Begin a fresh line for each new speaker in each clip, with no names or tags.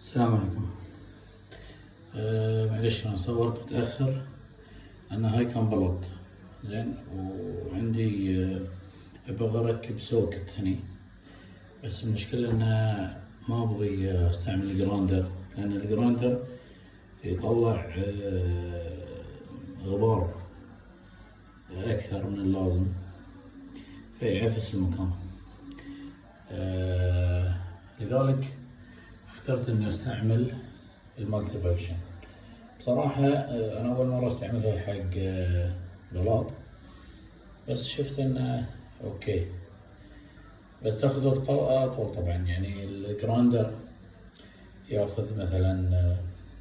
السلام عليكم. معلش انا صورت متأخر. انا هاي كان بلط زين، وعندي ابغى اركب سوكت هني، بس المشكلة انه ما ابغي استعمل الجراندر، لان الجراندر يطلع غبار اكثر من اللازم فيعفس المكان. لذلك اخترت اني استعمل المالتي فانكشن. بصراحة انا اول مرة استعملها حق بلاط، بس شفت انه اوكي، بس تاخذ وقت اطول طبعا. يعني الجراندر ياخذ مثلا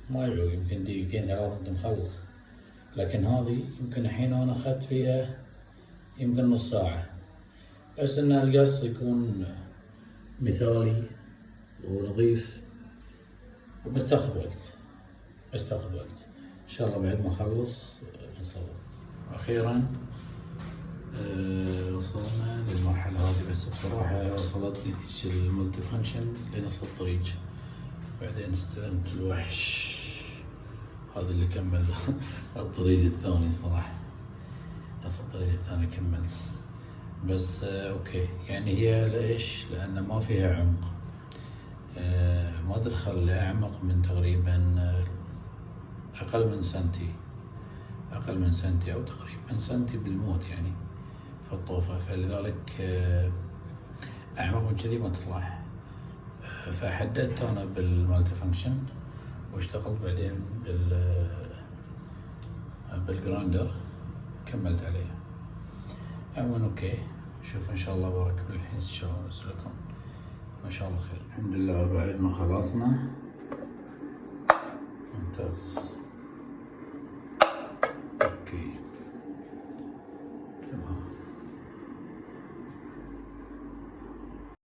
ما يعوق، يمكن دقيقتين ثلاثة انت مخلص، لكن هذه يمكن الحين انا اخذت فيها يمكن نص ساعة، بس ان القص يكون مثالي ونظيف، بس تاخذ وقت ان شاء الله. بعد ما اخلص نصور. اخيرا وصلنا للمرحلة هذه، بس بصراحة وصلتني ذيك الملتي فانكشن لنص الطريق، بعدين استلمت الوحش هذا اللي كمل الطريق الثاني. صراحة نص الطريق الثاني كملت، بس اوكي. يعني هي ليش؟ لأن ما فيها عمق، ما تدخل أعمق من تقريبا أقل من سنتي أو تقريبا سنتي بالموت يعني في الطوفة، فلذلك أعمق من كذي ما تصلح. فحددت أنا بالمالتي فانكشن واشتغلت بعدين بالجراندر، كملت عليها. عموما اوكي، شوف ان شاء الله بركب الحين ان شاء الله لكم ما شاء الله خير. الحمد لله بعد ما خلصنا. ممتاز. اوكي.